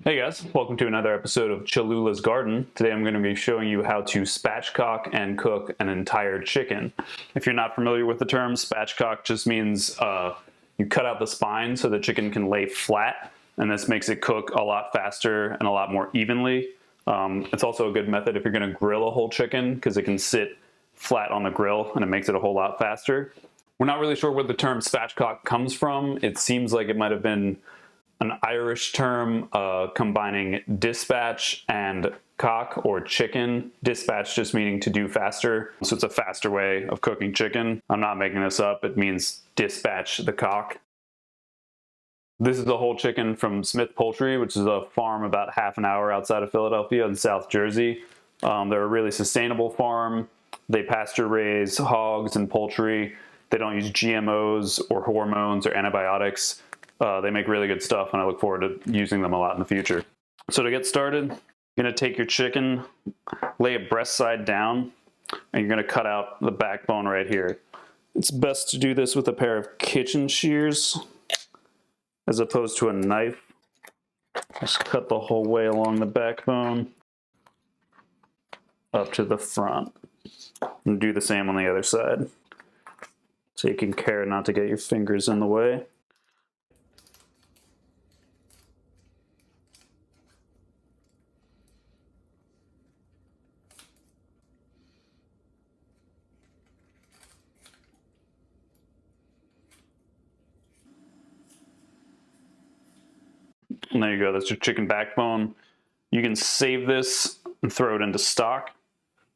Hey guys, welcome to another episode of Cholula's Garden. Today I'm going to be showing you how to spatchcock and cook an entire chicken. If you're not familiar with the term, spatchcock just means you cut out the spine so the chicken can lay flat, and this makes it cook a lot faster and a lot more evenly. It's also a good method if you're going to grill a whole chicken because it can sit flat on the grill and it makes it a whole lot faster. We're not really sure where the term spatchcock comes from. It seems like it might have been an Irish term combining dispatch and cock or chicken. Dispatch just meaning to do faster. So it's a faster way of cooking chicken. I'm not making this up. It means dispatch the cock. This is a whole chicken from Smith Poultry, which is a farm about half an hour outside of Philadelphia in South Jersey. They're a really sustainable farm. They pasture raise hogs and poultry. They don't use GMOs or hormones or antibiotics. They make really good stuff, and I look forward to using them a lot in the future. So to get started, you're going to take your chicken, lay it breast side down, and you're going to cut out the backbone right here. It's best to do this with a pair of kitchen shears as opposed to a knife. Just cut the whole way along the backbone up to the front. And do the same on the other side. Taking care not to get your fingers in the way. And there you go, that's your chicken backbone. You can save this and throw it into stock,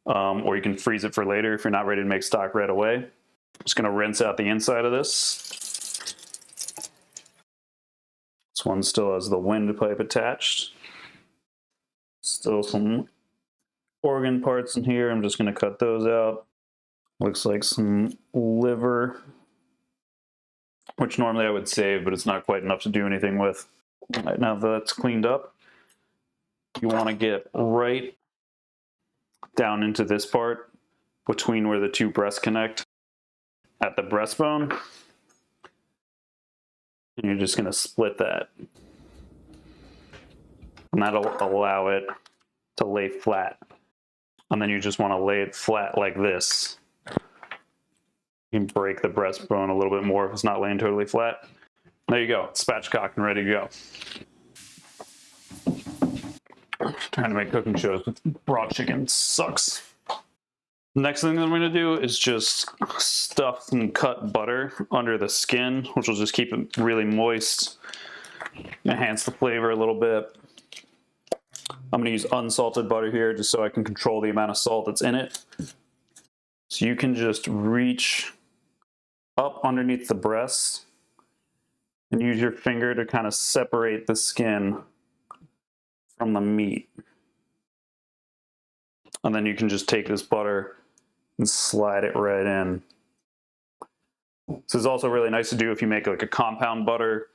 or you can freeze it for later if you're not ready to make stock right away. I'm just gonna rinse out the inside of this. This one still has the windpipe attached. Still some organ parts in here. I'm just gonna cut those out. Looks like some liver, which normally I would save, but it's not quite enough to do anything with. All right, now that that's cleaned up, you want to get right down into this part between where the two breasts connect at the breastbone. And you're just going to split that. And that'll allow it to lay flat. And then you just want to lay it flat like this. You can break the breastbone a little bit more if it's not laying totally flat. There you go, spatchcocked and ready to go. Trying to make cooking shows with raw chicken sucks. Next thing that I'm gonna do is just stuff some cut butter under the skin, which will just keep it really moist, enhance the flavor a little bit. I'm gonna use unsalted butter here just so I can control the amount of salt that's in it. So you can just reach up underneath the breast and use your finger to kind of separate the skin from the meat. And then you can just take this butter and slide it right in. This is also really nice to do if you make like a compound butter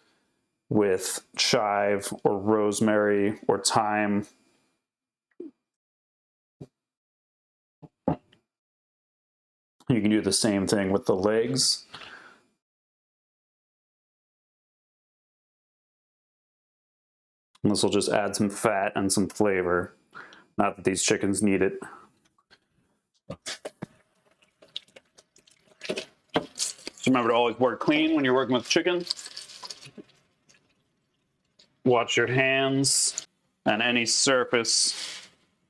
with chive or rosemary or thyme. You can do the same thing with the legs. And this will just add some fat and some flavor. Not that these chickens need it. Just remember to always work clean when you're working with chicken. Watch your hands and any surface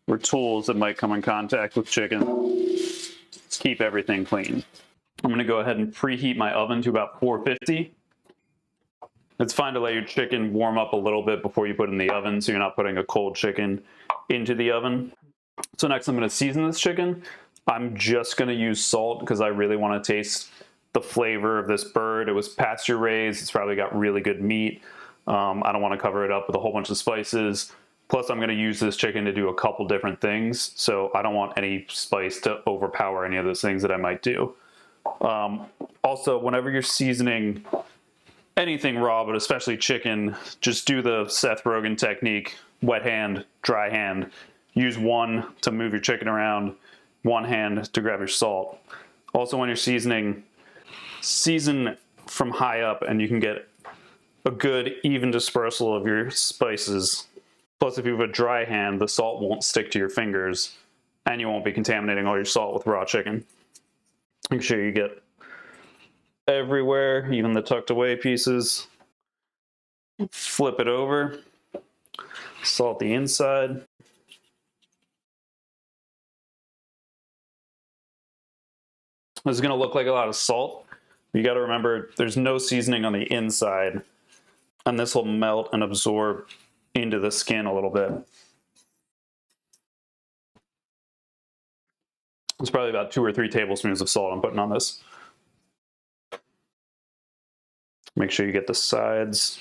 or tools that might come in contact with chicken. Just keep everything clean. I'm gonna go ahead and preheat my oven to about 450. It's fine to let your chicken warm up a little bit before you put it in the oven so you're not putting a cold chicken into the oven. So next I'm going to season this chicken. I'm just going to use salt because I really want to taste the flavor of this bird. It was pasture raised. It's probably got really good meat. I don't want to cover it up with a whole bunch of spices. Plus I'm going to use this chicken to do a couple different things. So I don't want any spice to overpower any of those things that I might do. Also, whenever you're seasoning anything raw, but especially chicken, just do the Seth Rogen technique, wet hand, dry hand. Use one to move your chicken around, one hand to grab your salt. Also when you're seasoning, season from high up and you can get a good even dispersal of your spices Plus, if you have a dry hand, the salt won't stick to your fingers and you won't be contaminating all your salt with raw chicken. Make sure you get everywhere, even the tucked away pieces. Flip it over, salt the inside. This is going to look like a lot of salt. You got to remember there's no seasoning on the inside, and this will melt and absorb into the skin a little bit. It's probably about 2 or 3 tablespoons of salt I'm putting on this. Make sure you get the sides.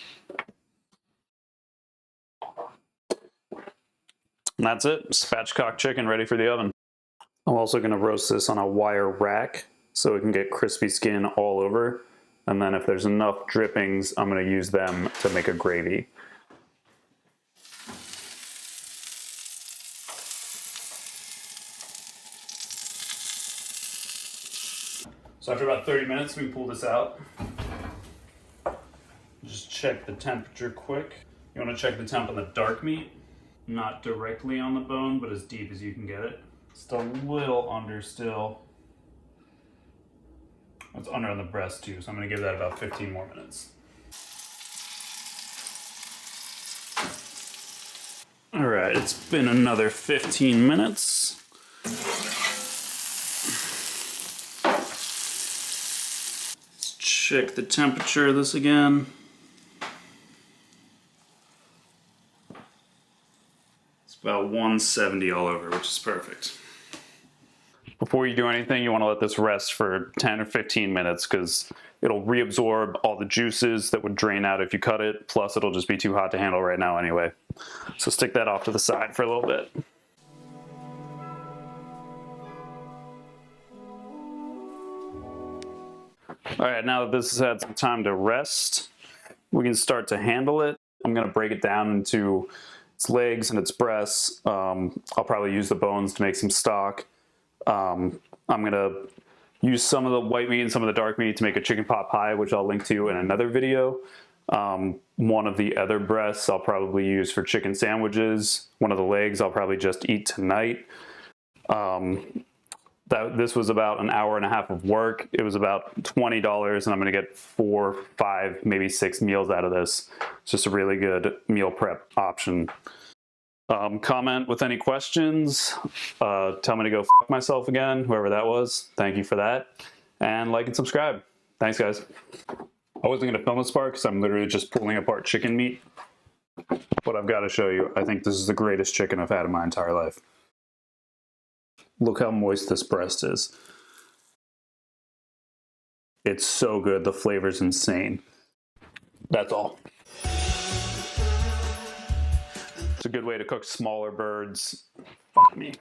And that's it. Spatchcock chicken ready for the oven. I'm also going to roast this on a wire rack so we can get crispy skin all over. And then if there's enough drippings, I'm going to use them to make a gravy. So after about 30 minutes, we can pull this out. Just check the temperature quick. You want to check the temp on the dark meat, not directly on the bone, but as deep as you can get it. It's a little under still. It's under on the breast too, so I'm going to give that about 15 more minutes. All right, it's been another 15 minutes. Let's check the temperature of this again. It's about 170 all over, which is perfect. Before you do anything, you want to let this rest for 10 or 15 minutes because it'll reabsorb all the juices that would drain out if you cut it, plus it'll just be too hot to handle right now anyway. So stick that off to the side for a little bit. All right, now that this has had some time to rest, we can start to handle it. I'm going to break it down into its legs and its breasts. I'll probably use the bones to make some stock. I'm going to use some of the white meat and some of the dark meat to make a chicken pot pie, which I'll link to in another video. One of the other breasts I'll probably use for chicken sandwiches. One of the legs I'll probably just eat tonight. This was about an hour and a half of work. It was about $20, and I'm going to get 4, 5, maybe 6 meals out of this. It's just a really good meal prep option. Comment with any questions. Tell me to go f myself again, whoever that was. Thank you for that. And like and subscribe. Thanks, guys. I wasn't going to film this part because I'm literally just pulling apart chicken meat. But I've got to show you. I think this is the greatest chicken I've had in my entire life. Look how moist this breast is. It's so good. The flavor's insane. That's all. It's a good way to cook smaller birds. Fuck me.